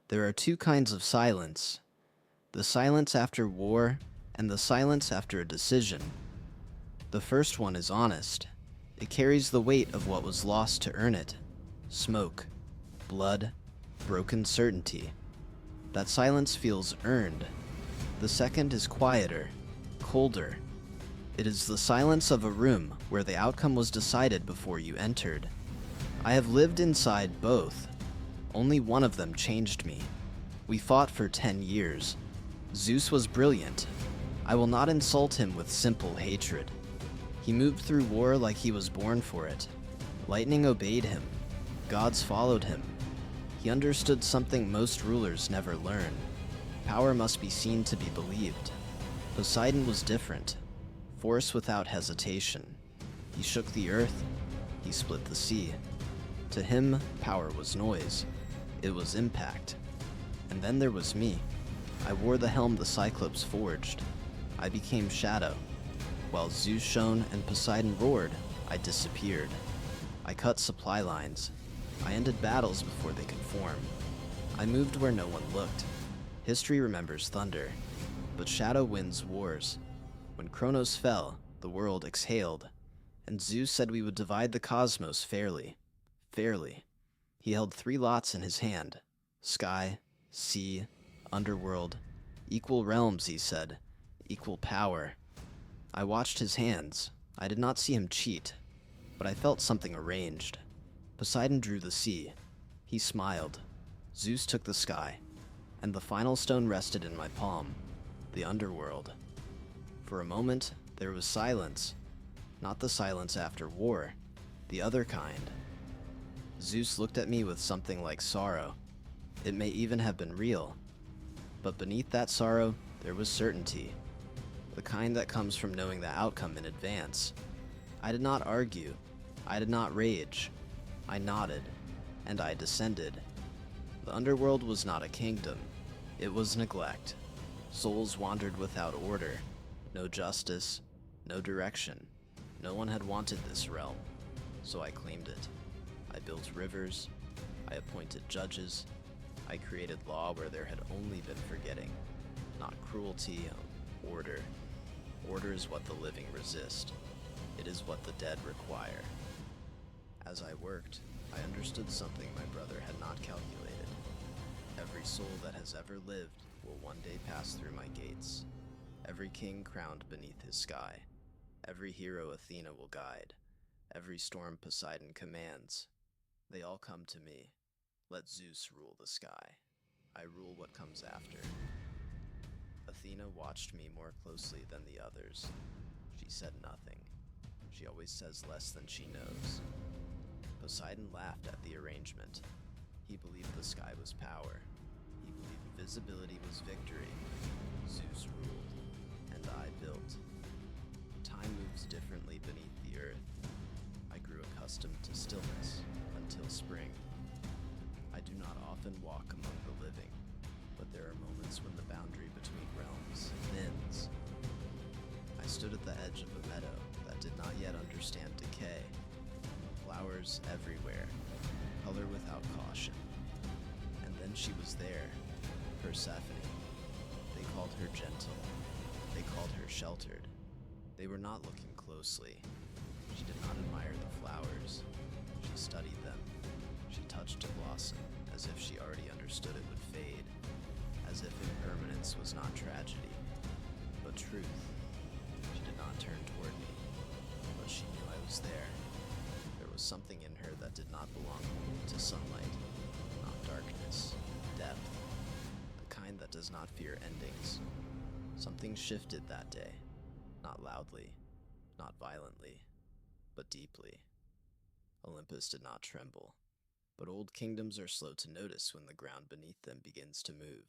There are two kinds of silence: the silence after war and the silence after a decision. The first one is honest. It carries the weight of what was lost to earn it. Smoke, blood, broken certainty. That silence feels earned. The second is quieter, colder. It is the silence of a room where the outcome was decided before you entered. I have lived inside both. Only one of them changed me. We fought for 10 years. Zeus was brilliant. I will not insult him with simple hatred. He moved through war like he was born for it. Lightning obeyed him. Gods followed him. He understood something most rulers never learn. Power must be seen to be believed. Poseidon was different. Force without hesitation. He shook the earth. He split the sea. To him, power was noise. It was impact. And then there was me. I wore the helm the Cyclops forged. I became shadow. While Zeus shone and Poseidon roared, I disappeared. I cut supply lines. I ended battles before they could form. I moved where no one looked. History remembers thunder, but shadow wins wars. When Kronos fell, the world exhaled, and Zeus said we would divide the cosmos fairly. Fairly. He held 3 lots in his hand: sky, sea, underworld. Equal realms, he said. Equal power. I watched his hands. I did not see him cheat, but I felt something arranged. Poseidon drew the sea. He smiled. Zeus took the sky, and the final stone rested in my palm, the underworld. For a moment, there was silence. Not the silence after war, the other kind. Zeus looked at me with something like sorrow. It may even have been real. But beneath that sorrow, there was certainty. The kind that comes from knowing the outcome in advance. I did not argue. I did not rage. I nodded, and I descended. The underworld was not a kingdom. It was neglect. Souls wandered without order. No justice, no direction. No one had wanted this realm, so I claimed it. I built rivers. I appointed judges. I created law where there had only been forgetting. Not cruelty, order. Order is what the living resist. It is what the dead require. As I worked, I understood something my brother had not calculated. Every soul that has ever lived will one day pass through my gates. Every king crowned beneath his sky. Every hero Athena will guide. Every storm Poseidon commands. They all come to me. Let Zeus rule the sky. I rule what comes after. Athena watched me more closely than the others. She said nothing. She always says less than she knows. Poseidon laughed at the arrangement. He believed the sky was power. He believed visibility was victory. Zeus ruled, and I built. Time moves differently beneath the earth. I grew accustomed to stillness until spring. I do not often walk among the living, but there are moments when the boundary between realms thins. I stood at the edge of a meadow that did not yet understand decay. Flowers everywhere, color without caution. And then she was there, Persephone. They called her gentle. They called her sheltered. They were not looking closely. She did not admire the flowers. She studied them. She touched a blossom as if she already understood it would fade, as if impermanence was not tragedy, but truth. She did not turn toward me, but she knew I was there. There was something in her that did not belong only to sunlight, not darkness, depth, the kind that does not fear endings. Something shifted that day, not loudly, not violently, but deeply. Olympus did not tremble, but old kingdoms are slow to notice when the ground beneath them begins to move.